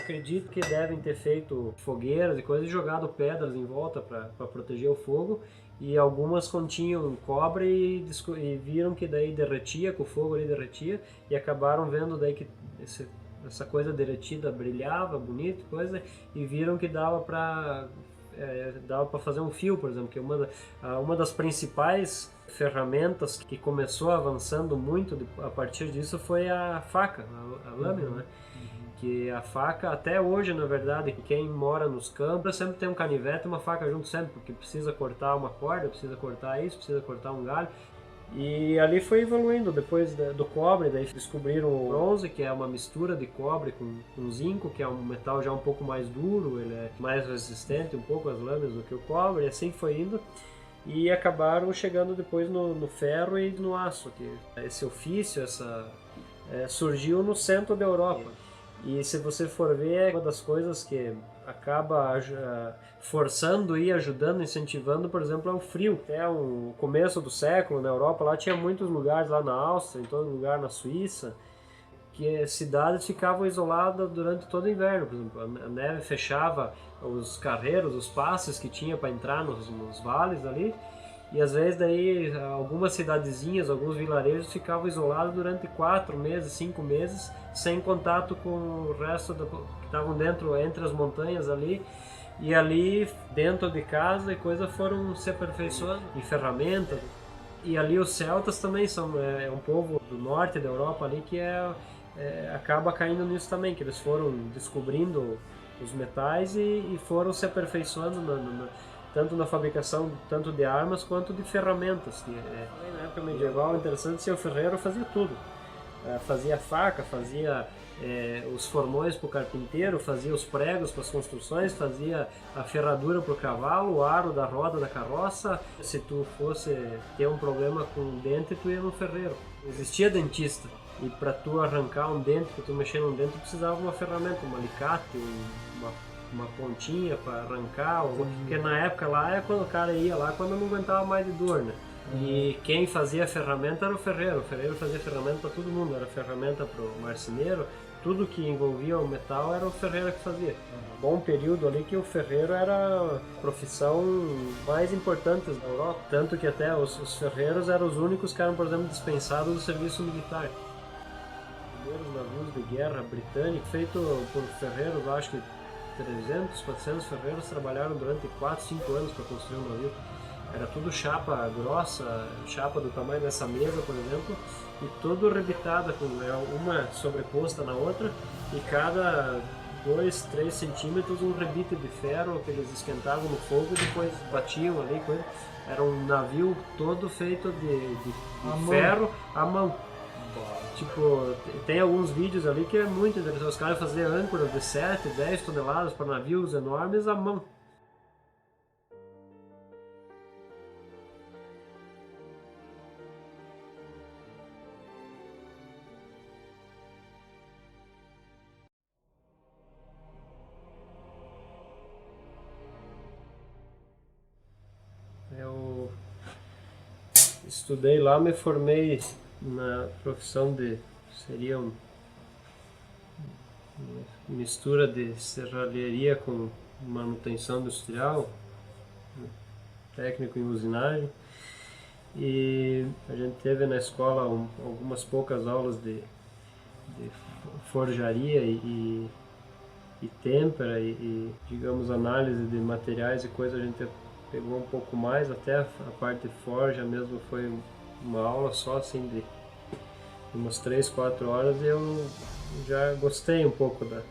Acredito que devem ter feito fogueiras e coisas e jogado pedras em volta para proteger o fogo. E algumas continham cobre e viram que daí derretia, que o fogo ali derretia, e acabaram vendo daí que essa coisa derretida brilhava, bonito, coisa, e viram que dava para fazer um fio, por exemplo, que uma das principais ferramentas que começou avançando muito a partir disso foi a faca, a lâmina, né? Que a faca, até hoje, na verdade, quem mora nos campos sempre tem um canivete e uma faca junto sempre, porque precisa cortar uma corda, precisa cortar isso, precisa cortar um galho. E ali foi evoluindo, depois do cobre, daí descobriram o bronze, que é uma mistura de cobre com zinco, que é um metal já um pouco mais duro, ele é mais resistente um pouco às lâminas do que o cobre, e assim foi indo. E acabaram chegando depois no ferro e no aço, que esse ofício, surgiu no centro da Europa. E se você for ver, é uma das coisas que acaba forçando e ajudando, incentivando, por exemplo, é o frio. Até o começo do século, na Europa, lá tinha muitos lugares, lá na Áustria, em todo lugar na Suíça, que cidades ficavam isoladas durante todo o inverno. Por exemplo, a neve fechava os carreiros, os passes que tinha para entrar nos vales ali. E às vezes daí algumas cidadezinhas, alguns vilarejos ficavam isolados durante 4 meses, 5 meses, sem contato com o resto que estavam dentro, entre as montanhas ali. E ali dentro de casa e coisas foram se aperfeiçoando em ferramentas. E ali os celtas também são um povo do norte da Europa ali que acaba caindo nisso também, que eles foram descobrindo os metais e foram se aperfeiçoando tanto na fabricação tanto de armas quanto de ferramentas. Na época medieval, interessante, se o ferreiro fazia tudo. Fazia faca, fazia os formões para o carpinteiro, fazia os pregos para as construções, fazia a ferradura para o cavalo, o aro da roda da carroça. Se tu fosse ter um problema com um dente, tu ia no ferreiro. Existia dentista. E para tu arrancar um dente, para tu mexer num dente, tu precisava de uma ferramenta, um alicate, uma pontinha para arrancar, porque na época lá é quando o cara ia lá quando não aguentava mais de dor, né? E quem fazia a ferramenta era o ferreiro fazia ferramenta para todo mundo, era ferramenta para o marceneiro, tudo que envolvia o metal era o ferreiro que fazia. Bom período ali que o ferreiro era a profissão mais importante da Europa, tanto que até os ferreiros eram os únicos que eram, por exemplo, dispensados do serviço militar. Primeiros navios de guerra britânico feito por ferreiros, acho que 300, 400 ferreiros trabalharam durante 4, 5 anos para construir um navio. Era tudo chapa grossa, chapa do tamanho dessa mesa, por exemplo, e tudo rebitada, com uma sobreposta na outra, e cada 2, 3 centímetros um rebite de ferro que eles esquentavam no fogo e depois batiam ali. Era um navio todo feito de ferro à mão. Tipo, tem alguns vídeos ali que é muito interessante. Os caras faziam âncoras de 7, 10 toneladas para navios enormes à mão. Eu estudei lá, me formei na profissão seria uma mistura de serralheria com manutenção industrial, técnico em usinagem, e a gente teve na escola algumas poucas aulas de forjaria e têmpera e digamos análise de materiais e coisas. A gente pegou um pouco mais, até a parte de forja mesmo foi uma aula só assim de umas 3, 4 horas, e eu já gostei um pouco da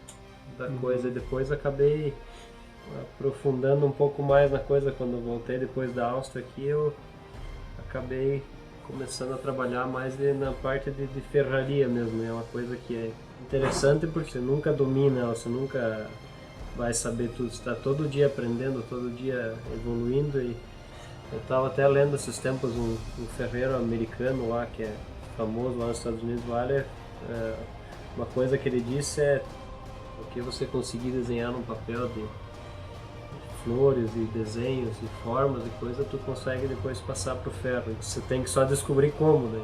coisa. E depois acabei aprofundando um pouco mais na coisa. Quando eu voltei depois da Áustria aqui, eu acabei começando a trabalhar mais na parte de ferraria mesmo. É uma coisa que é interessante porque você nunca domina ela, você nunca vai saber tudo, você está todo dia aprendendo, todo dia evoluindo. E eu estava até lendo esses tempos um ferreiro americano lá, que é famoso lá nos Estados Unidos. Lá uma coisa que ele disse é o que você conseguir desenhar num papel de flores e desenhos e formas e coisa, tu consegue depois passar pro ferro. Você tem que só descobrir como, né?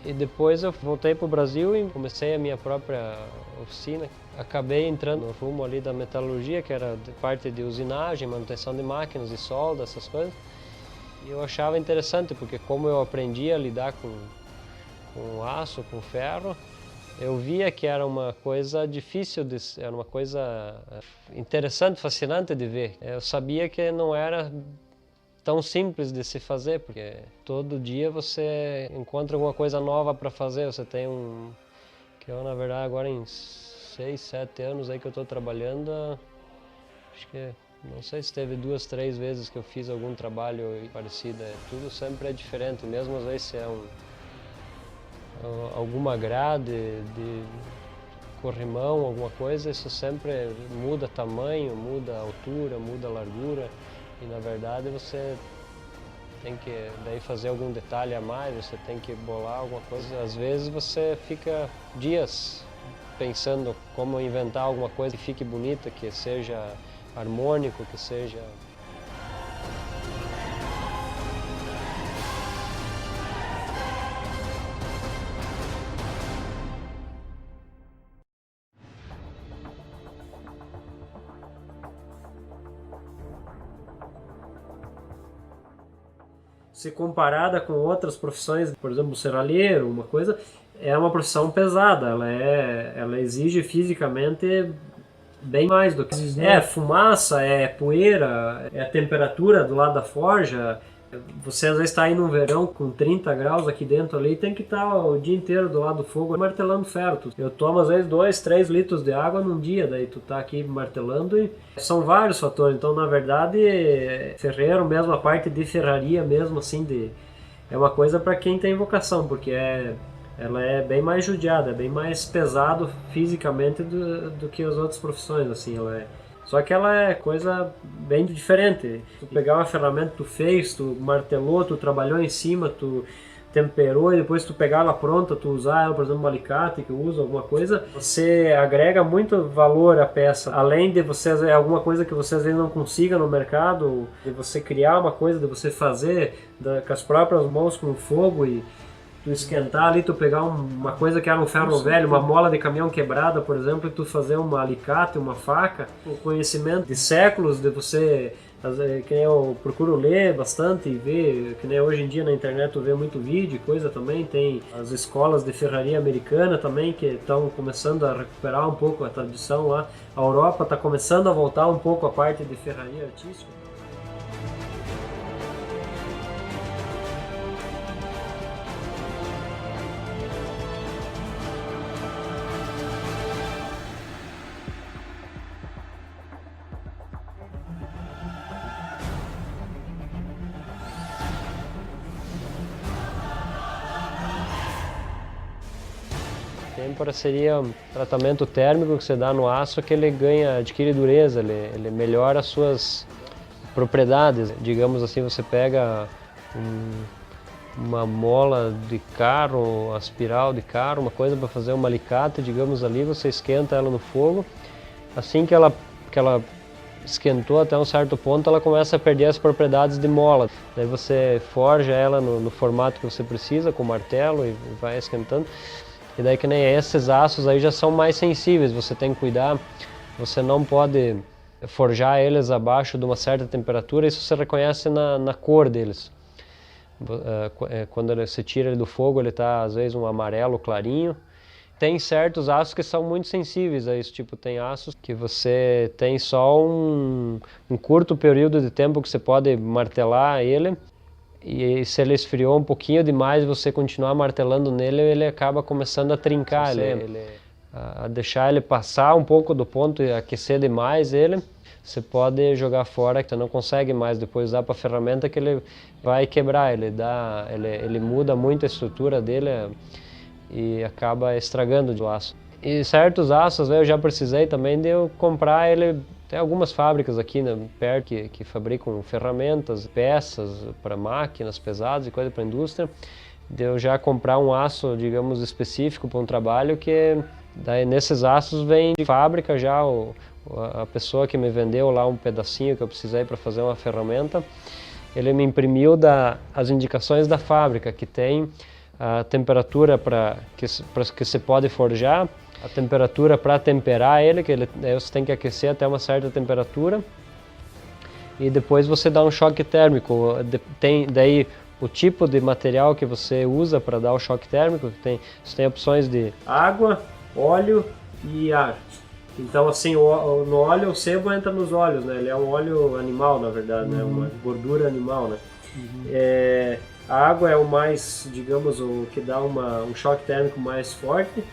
E depois eu voltei para o Brasil e comecei a minha própria oficina. Acabei entrando no rumo ali da metalurgia, que era parte de usinagem, manutenção de máquinas e solda, essas coisas. E eu achava interessante, porque como eu aprendi a lidar com aço, com ferro, eu via que era uma coisa difícil, era uma coisa interessante, fascinante de ver. Eu sabia que não era tão simples de se fazer, porque todo dia você encontra alguma coisa nova para fazer. Você tem que eu, na verdade, agora em 6, 7 anos aí que eu estou trabalhando, acho que, não sei se teve 2, 3 vezes que eu fiz algum trabalho parecido. Tudo sempre é diferente, mesmo às vezes se é alguma grade de corrimão, alguma coisa, isso sempre muda tamanho, muda altura, muda largura. E na verdade você tem que daí fazer algum detalhe a mais, você tem que bolar alguma coisa. Às vezes você fica dias pensando como inventar alguma coisa que fique bonita, que seja harmônico, que seja... Se comparada com outras profissões, por exemplo, o serralheiro, uma coisa, é uma profissão pesada, ela exige fisicamente bem mais do que... É fumaça, é poeira, é a temperatura do lado da forja. Você às vezes está aí num verão com 30 graus aqui dentro ali e tem que estar o dia inteiro do lado do fogo martelando ferro. Eu tomo às vezes 2, 3 litros de água num dia, daí tu tá aqui martelando e são vários fatores. Então, na verdade, ferreiro mesmo, a parte de ferraria mesmo, assim, é uma coisa para quem tem vocação, porque ela é bem mais judiada, é bem mais pesado fisicamente do que as outras profissões, assim, só que ela é coisa bem diferente. Tu pegar uma ferramenta, tu fez, tu martelou, tu trabalhou em cima, tu temperou e depois tu pegar ela pronta, tu usar ela, por exemplo, um alicate que usa alguma coisa, você agrega muito valor à peça. Além de você alguma coisa que você às vezes não consiga no mercado, de você criar uma coisa, de você fazer com as próprias mãos com fogo e tu esquentar ali, tu pegar uma coisa que era um ferro velho, uma mola de caminhão quebrada, por exemplo, e tu fazer um alicate, uma faca, o conhecimento de séculos de você, que nem eu procuro ler bastante e ver, que nem hoje em dia na internet tu vê muito vídeo e coisa também, tem as escolas de ferraria americana também que estão começando a recuperar um pouco a tradição lá, a Europa está começando a voltar um pouco a parte de ferraria artística. Têmpora seria um tratamento térmico que você dá no aço que ele adquire dureza, ele melhora as suas propriedades. Digamos assim, você pega uma mola de carro, uma espiral de carro, uma coisa para fazer um alicate, digamos ali, você esquenta ela no fogo. Assim que ela esquentou até um certo ponto, ela começa a perder as propriedades de mola. Daí você forja ela no formato que você precisa, com martelo, e vai esquentando. E daí que nem esses aços aí já são mais sensíveis, você tem que cuidar, você não pode forjar eles abaixo de uma certa temperatura, isso você reconhece na cor deles. Quando você tira ele do fogo, ele está às vezes um amarelo clarinho. Tem certos aços que são muito sensíveis a isso, tipo tem aços que você tem só um curto período de tempo que você pode martelar ele. E se ele esfriou um pouquinho demais e você continuar martelando nele, ele acaba começando a trincar, a deixar ele passar um pouco do ponto e aquecer demais ele. Você pode jogar fora, que você não consegue mais depois usar para a ferramenta, que ele vai quebrar, ele muda muito a estrutura dele e acaba estragando o aço. E certos aços eu já precisei também de eu comprar ele. Tem algumas fábricas aqui perto que fabricam ferramentas, peças para máquinas pesadas e coisa para a indústria. De eu já comprar um aço, digamos, específico para um trabalho que daí nesses aços vem de fábrica já a pessoa que me vendeu lá um pedacinho que eu precisei para fazer uma ferramenta. Ele me imprimiu as indicações da fábrica, que tem a temperatura para que você pode forjar, a temperatura para temperar ele, você tem que aquecer até uma certa temperatura, e depois você dá um choque térmico. Tem daí o tipo de material que você usa para dar o choque térmico, você tem opções de água, óleo e ar. Então assim, no óleo, o sebo entra nos óleos, né? Ele é um óleo animal, na verdade, né? Uma gordura animal, né? A água é o mais, digamos, o que dá um choque térmico mais forte.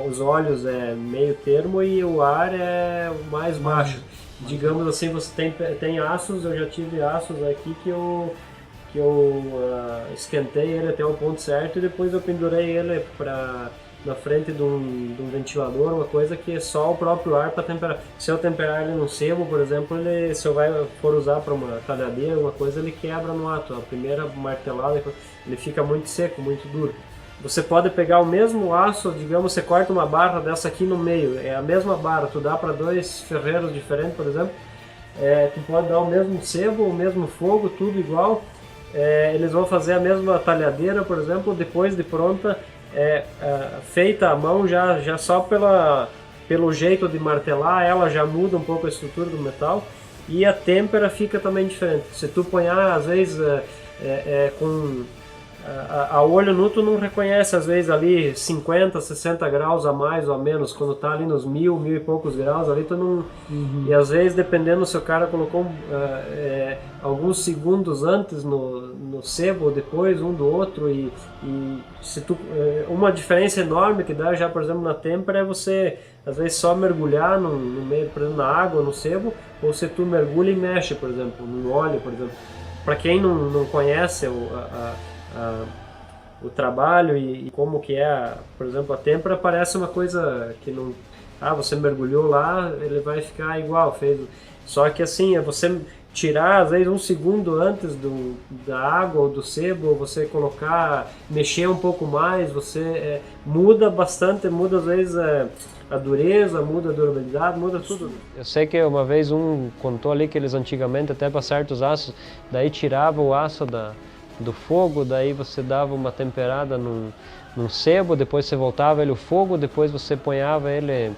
Os óleos é meio termo e o ar é o mais baixo. Digamos assim, você tem aços, eu já tive aços aqui que eu esquentei ele até o ponto certo e depois eu pendurei ele na frente de um ventilador, uma coisa que é só o próprio ar para temperar. Se eu temperar ele num sebo, por exemplo, se eu for usar para uma talhadeira, uma coisa, ele quebra no ato. A primeira martelada, ele fica muito seco, muito duro. Você pode pegar o mesmo aço, digamos, você corta uma barra dessa aqui no meio, é a mesma barra, tu dá para 2 ferreiros diferentes, por exemplo, tu pode dar o mesmo sebo, o mesmo fogo, tudo igual, eles vão fazer a mesma talhadeira, por exemplo, depois de pronta, feita à mão, já só pelo jeito de martelar, ela já muda um pouco a estrutura do metal, e a têmpera fica também diferente. Se tu ponhar, às vezes, com... A olho nu tu não reconhece às vezes ali 50, 60 graus a mais ou a menos, quando tá ali nos 1000 e poucos graus ali tu não... E às vezes dependendo se o cara colocou alguns segundos antes no sebo ou depois um do outro e se tu, uma diferença enorme que dá já, por exemplo, na têmpera é você às vezes só mergulhar no meio, por exemplo, na água, no sebo, ou se tu mergulha e mexe, por exemplo, no óleo, por exemplo. Para quem não conhece o trabalho e como que por exemplo, a têmpera parece uma coisa que não... você mergulhou lá, ele vai ficar igual, só que assim, é você tirar às vezes um segundo antes da água ou do sebo, você mexer um pouco mais, você muda bastante, muda às vezes a dureza, muda a durabilidade, muda tudo. Eu sei que uma vez contou ali que eles antigamente até para certos aços, daí tirava o aço do fogo, daí você dava uma temperada num sebo, depois você voltava ele o fogo, depois você ponhava ele,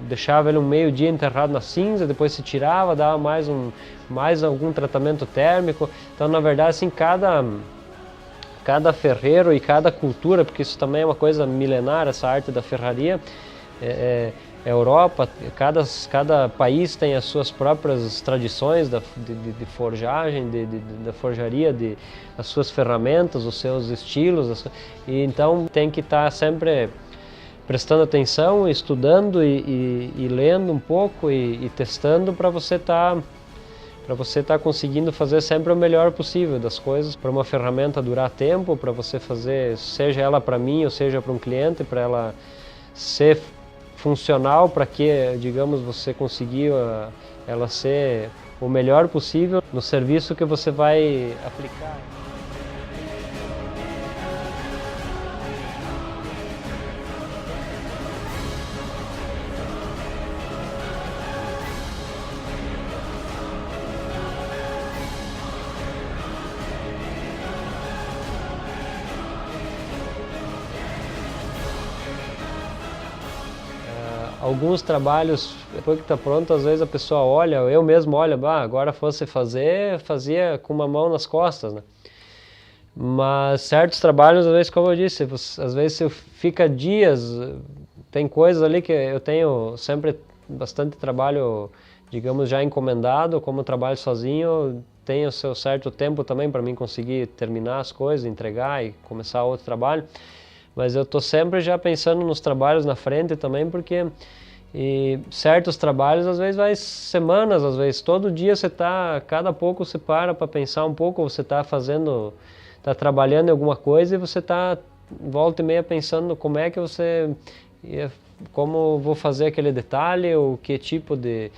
deixava ele um meio-dia enterrado na cinza, depois se tirava, dava mais algum tratamento térmico. Então, na verdade, assim, cada ferreiro e cada cultura, porque isso também é uma coisa milenar, essa arte da ferraria, Europa, cada país tem as suas próprias tradições de forjagem, da forjaria, as suas ferramentas, os seus estilos, e então tem que estar sempre prestando atenção, estudando e lendo um pouco e testando para você estar conseguindo fazer sempre o melhor possível das coisas, para uma ferramenta durar tempo, para você fazer, seja ela para mim ou seja para um cliente, para ela ser funcional, para que, digamos, você conseguir ela ser o melhor possível no serviço que você vai aplicar. Alguns trabalhos, depois que está pronto, às vezes a pessoa olha, eu mesmo olho, agora fosse fazia com uma mão nas costas, né? Mas certos trabalhos, às vezes, como eu disse, às vezes você fica dias, tem coisas ali que eu tenho sempre bastante trabalho, digamos, já encomendado, como eu trabalho sozinho, tenho o seu certo tempo também para mim conseguir terminar as coisas, entregar e começar outro trabalho. Mas eu estou sempre já pensando nos trabalhos na frente também, porque certos trabalhos às vezes vai semanas, às vezes todo dia cada pouco você para pensar um pouco, você está trabalhando em alguma coisa e você está volta e meia pensando como é que como vou fazer aquele detalhe, ou que tipo de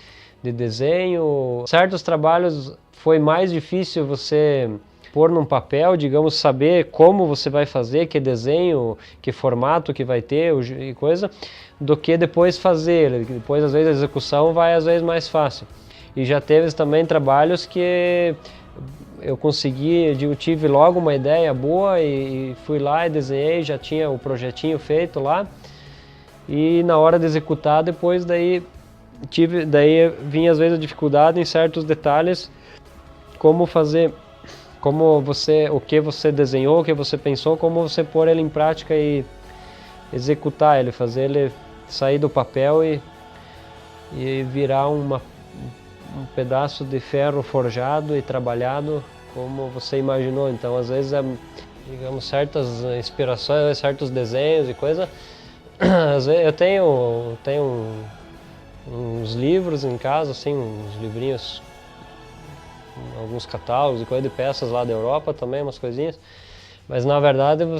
desenho. Certos trabalhos foi mais difícil você pôr num papel, digamos, saber como você vai fazer, que desenho, que formato que vai ter e coisa, do que depois fazer. Depois, às vezes, a execução vai, às vezes, mais fácil. E já teve também trabalhos que eu consegui, eu tive logo uma ideia boa e fui lá e desenhei, já tinha o projetinho feito lá. E na hora de executar, depois daí vinha às vezes a dificuldade em certos detalhes, como fazer, o que você desenhou, o que você pensou, como você pôr ele em prática e executar ele, fazer ele sair do papel e virar um pedaço de ferro forjado e trabalhado como você imaginou. Então, às vezes, digamos, certas inspirações, certos desenhos e coisa. Às vezes eu tenho uns livros em casa, assim, uns livrinhos, alguns catálogos e coisa de peças lá da Europa também, umas coisinhas. Mas na verdade, eu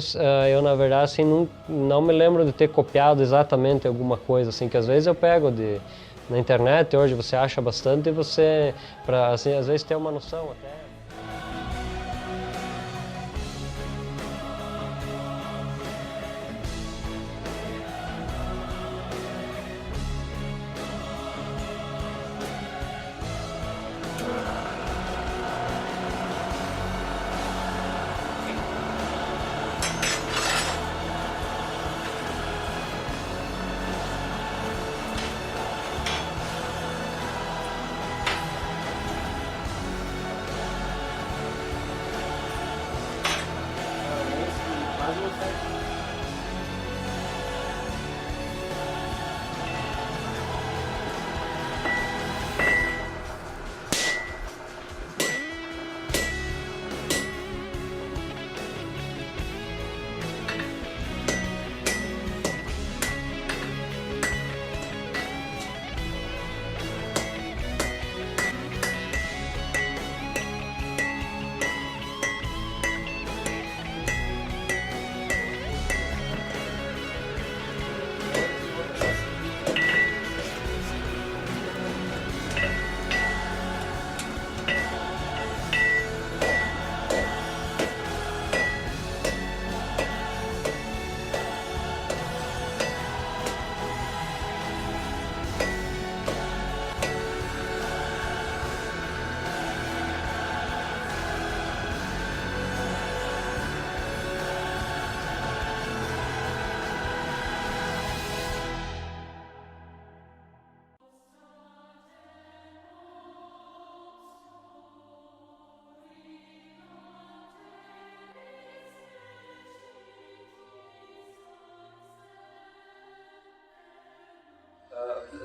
assim, não me lembro de ter copiado exatamente alguma coisa, assim, que às vezes eu pego na internet, hoje você acha bastante e você, assim, às vezes ter uma noção até.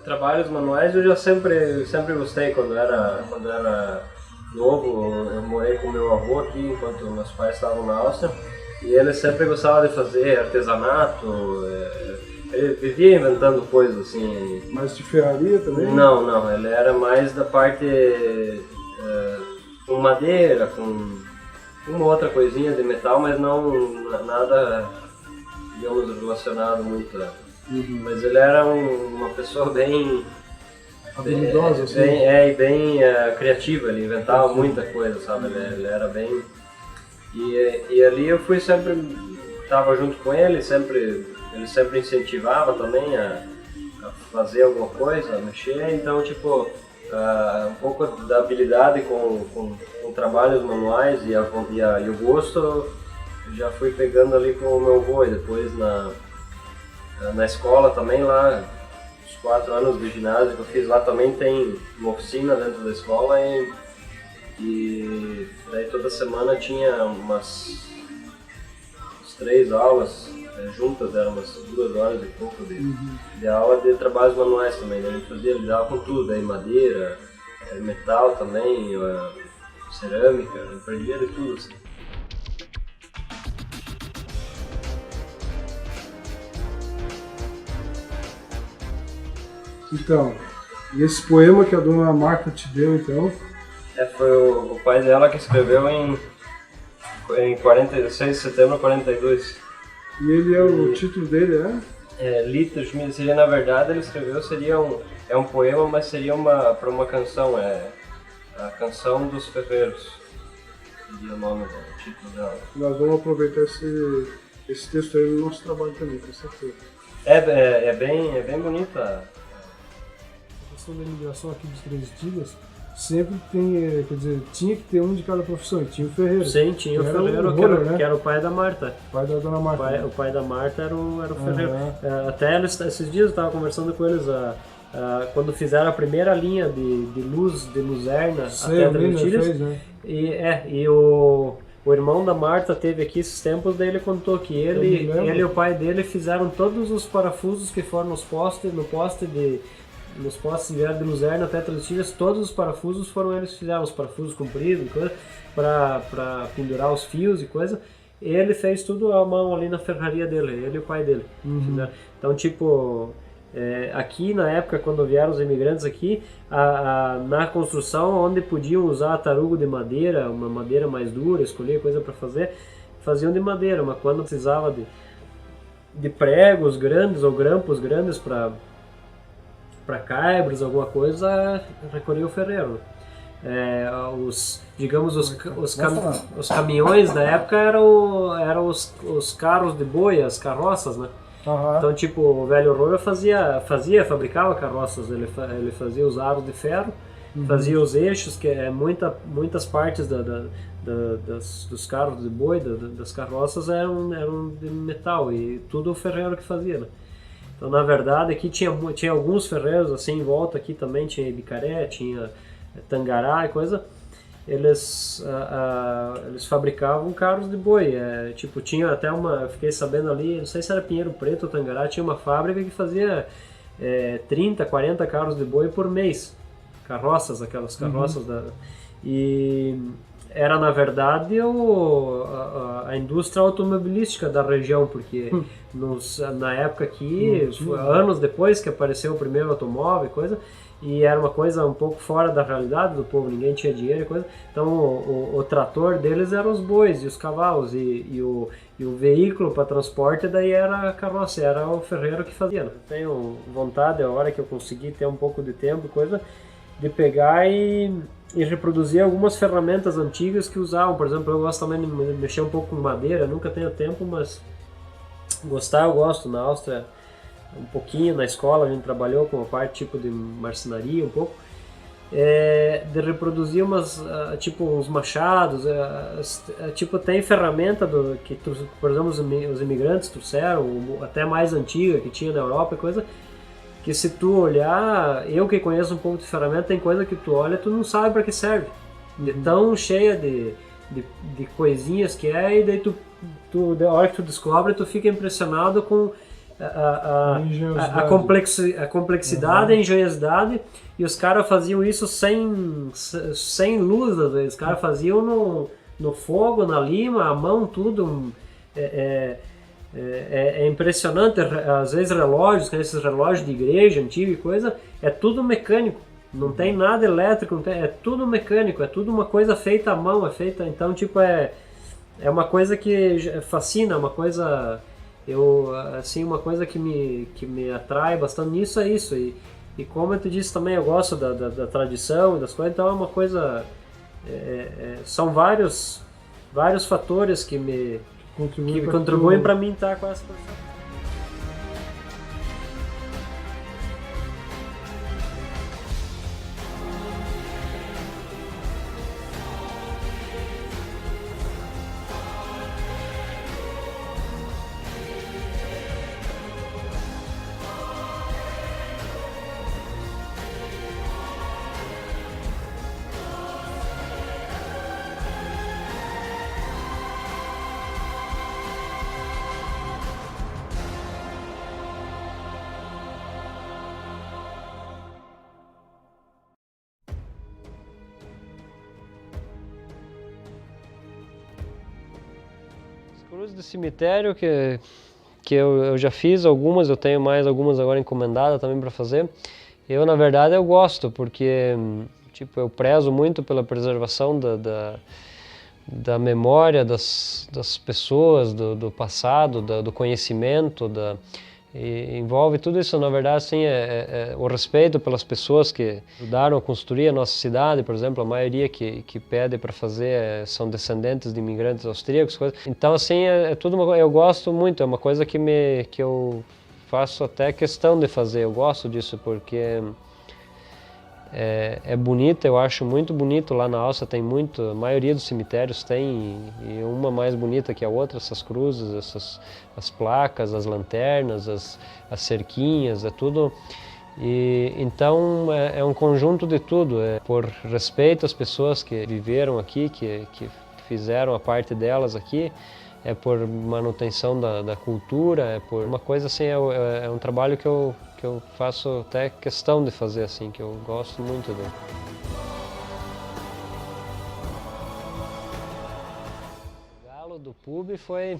Trabalhos manuais eu já sempre gostei. Quando era novo, eu morei com meu avô aqui enquanto meus pais estavam na Áustria, e ele sempre gostava de fazer artesanato. Ele vivia inventando coisas assim. Mas de ferraria também? Não, ele era mais da parte com madeira, com uma outra coisinha de metal, mas não nada, digamos, relacionado muito a... Mas ele era uma pessoa bem habilidosa, assim. bem criativa, ele inventava muita coisa, sabe? Ele era bem... E ali eu fui sempre, estava junto com ele, ele sempre incentivava também a fazer alguma coisa, a mexer, então tipo, um pouco da habilidade com trabalhos manuais e o gosto eu já fui pegando ali com o meu avô, e depois na escola também, lá, os 4 anos do ginásio que eu fiz lá também tem uma oficina dentro da escola, e daí toda semana tinha umas 3 aulas juntas, eram umas 2 horas e pouco de aula de trabalhos manuais também, né? Ele dava com tudo, aí madeira, metal também, cerâmica, eu aprendia de tudo assim. Então, e esse poema que a dona Marta te deu, então? Foi o pai dela que escreveu em 46 de setembro de 42. E ele o título dele Litros, seria, na verdade, ele escreveu, é um poema, mas seria para uma canção, a Canção dos Ferreiros, seria o nome do título dela. Nós vamos aproveitar esse texto aí no nosso trabalho também, com certeza. É bem bonita. A questão da imigração aqui dos Três Dias, sempre tem, quer dizer, tinha que ter um de cada profissão, e tinha o ferreiro. Sim, tinha o Que era ferreiro, o roller, né? que era o pai da Marta. Pai da dona Marta. O pai da Marta era o ferreiro. Até esses dias eu estava conversando com eles, quando fizeram a primeira linha de luz, de luzerna até Trevitílias. Né? E o irmão da Marta teve aqui esses tempos, daí ele contou que ele e o pai dele fizeram todos os parafusos que foram nos postes de luzerna até Trevitílias, todos os parafusos foram eles que fizeram, os parafusos compridos, para pendurar os fios e coisa. Ele fez tudo à mão ali na ferraria dele, ele e o pai dele. Então, tipo, aqui na época, quando vieram os imigrantes aqui, na construção, onde podiam usar tarugo de madeira, uma madeira mais dura, escolher coisa para fazer, faziam de madeira, mas quando precisava de pregos grandes ou grampos grandes para caibros, alguma coisa, recorria o ferreiro. Os caminhões da época eram os carros de boi, as carroças, né? Então, tipo, o velho Roller fabricava carroças, ele fazia os aros de ferro, fazia os eixos, que muitas partes dos carros de boi, das carroças eram de metal, e tudo o ferreiro que fazia, né? Então, na verdade, aqui tinha alguns ferreiros assim em volta, aqui também tinha Ibicaré, tinha Tangará e coisa. Eles fabricavam carros de boi, tipo, tinha até eu fiquei sabendo ali, não sei se era Pinheiro Preto ou Tangará, tinha uma fábrica que fazia 30, 40 carros de boi por mês, carroças, aquelas carroças e era na verdade a indústria automobilística da região, porque na época aqui, anos depois que apareceu o primeiro automóvel e coisa, e era uma coisa um pouco fora da realidade do povo, ninguém tinha dinheiro e coisa, então o trator deles eram os bois e os cavalos, e o veículo para transporte daí era a carroça, era o ferreiro que fazia. Tenho vontade, a hora que eu conseguir ter um pouco de tempo, coisa, de pegar e reproduzir algumas ferramentas antigas que usavam. Por exemplo, eu gosto também de mexer um pouco com madeira, nunca tenho tempo, mas eu gosto. Na Áustria, um pouquinho, na escola a gente trabalhou com a parte tipo de marcenaria um pouco, de reproduzir uns machados, tipo, tem ferramenta que, por exemplo, os imigrantes trouxeram, até mais antiga que tinha na Europa e coisa, que se tu olhar, eu que conheço um pouco de ferramenta, tem coisa que tu olha, tu não sabe para que serve, de tão cheia de coisinhas que e daí da hora que tu descobre, tu fica impressionado com a complexidade, a engenhosidade, e os caras faziam isso sem luz, às vezes. Os caras faziam no fogo, na lima, à mão, tudo. É impressionante. Às vezes relógios, esses relógios de igreja antiga e coisa, é tudo mecânico, não tem nada elétrico, é tudo mecânico, é tudo uma coisa feita à mão, então tipo, é uma coisa que fascina, uma coisa... uma coisa que me atrai bastante nisso é isso, e como eu te disse também, eu gosto da tradição e das coisas, então é uma coisa, são vários fatores que me contribuem para mim estar com essa profissão. Cruzes de cemitério que eu já fiz algumas, eu tenho mais algumas agora encomendadas também para fazer. Eu, na verdade, eu gosto, porque tipo, eu prezo muito pela preservação da memória das pessoas, do passado, do conhecimento, e envolve tudo isso, na verdade, assim, o respeito pelas pessoas que ajudaram a construir a nossa cidade. Por exemplo, a maioria que pede para fazer são descendentes de imigrantes austríacos, coisa. Então, assim, tudo eu gosto muito, é uma coisa que eu faço até questão de fazer, eu gosto disso, porque é bonita, eu acho muito bonito. Lá na Áustria tem muito, a maioria dos cemitérios tem, e uma mais bonita que a outra, essas cruzes, as placas, as lanternas, as cerquinhas, é tudo. E então é um conjunto de tudo, por respeito às pessoas que viveram aqui, que fizeram a parte delas aqui, é por manutenção da cultura, é por uma coisa assim, é um trabalho que eu faço até questão de fazer, assim, que eu gosto muito dele. O galo do pub foi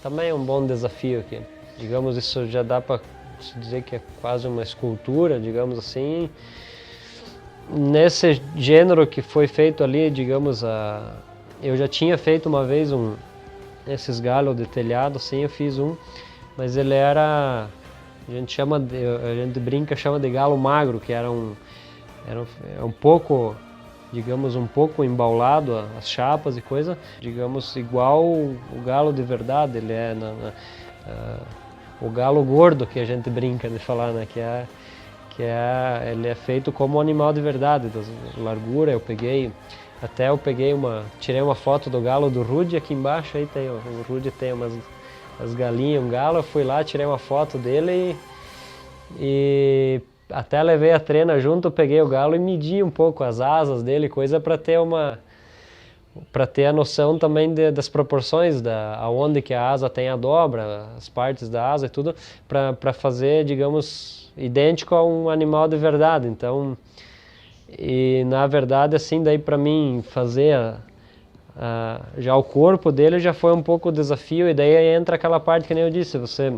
também um bom desafio aqui. Digamos, isso já dá para se dizer que é quase uma escultura, digamos assim. Nesse gênero que foi feito ali, digamos, eu já tinha feito uma vez esses galos de telhado, assim, eu fiz mas ele era, a gente brinca, chama de galo magro, que era um pouco, digamos, um pouco embaulado, as chapas e coisa, digamos, igual o galo de verdade, ele é o galo gordo, que a gente brinca de falar, né, ele é feito como um animal de verdade, da largura. Tirei uma foto do galo do Rudy aqui embaixo, aí o Rudy tem as galinhas, um galo, eu fui lá, tirei uma foto dele e até levei a trena junto, peguei o galo e medi um pouco as asas dele, coisa para ter a noção também das proporções, aonde que a asa tem a dobra, as partes da asa e tudo, para fazer, digamos, idêntico a um animal de verdade. Então, e na verdade, assim, daí para mim fazer já o corpo dele já foi um pouco o desafio, e daí entra aquela parte que nem eu disse, você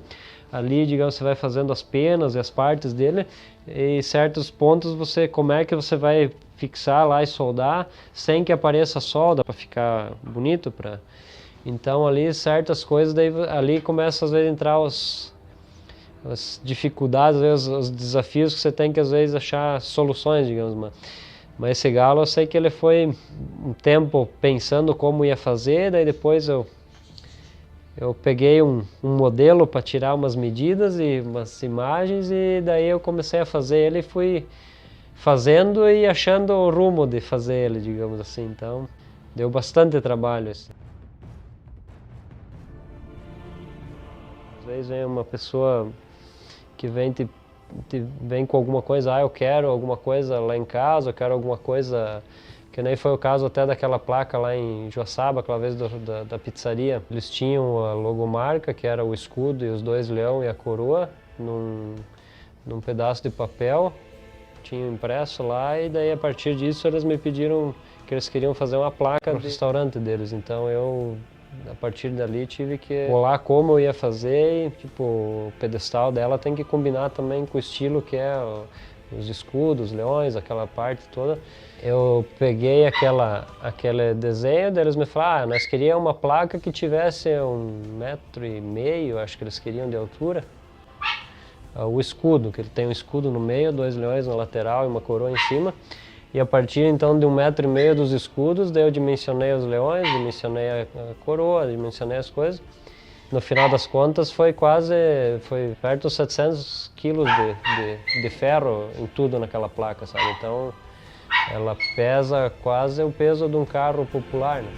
ali, digamos, você vai fazendo as penas e as partes dele, e certos pontos como é que você vai fixar lá e soldar sem que apareça a solda para ficar bonito, então ali certas coisas, daí ali começa às vezes a entrar as dificuldades, às vezes, os desafios que você tem que às vezes achar soluções, digamos, mas esse galo eu sei que ele foi um tempo pensando como ia fazer, daí depois eu peguei um modelo para tirar umas medidas e umas imagens, e daí eu comecei a fazer ele e fui fazendo e achando o rumo de fazer ele, digamos assim. Então, deu bastante trabalho. Assim. Às vezes vem uma pessoa que vem com alguma coisa, eu quero alguma coisa lá em casa, eu quero alguma coisa, que nem foi o caso até daquela placa lá em Joaçaba, aquela vez da pizzaria. Eles tinham a logomarca, que era o escudo e os 2 leões e a coroa, num pedaço de papel, tinham impresso lá, e daí a partir disso eles me pediram que eles queriam fazer uma placa no restaurante deles. Então eu, a partir dali, tive que colar como eu ia fazer, e tipo, o pedestal dela tem que combinar também com o estilo que é os escudos, os leões, aquela parte toda. Eu peguei aquele desenho, daí eles me falaram, nós queríamos uma placa que tivesse 1,5 metro, acho que eles queriam de altura. O escudo, que ele tem um escudo no meio, 2 leões na lateral e uma coroa em cima. E a partir então de 1,5 metro dos escudos, daí eu dimensionei os leões, dimensionei a coroa, dimensionei as coisas. No final das contas foi perto de 700 quilos de ferro em tudo naquela placa, sabe? Então ela pesa quase o peso de um carro popular, né?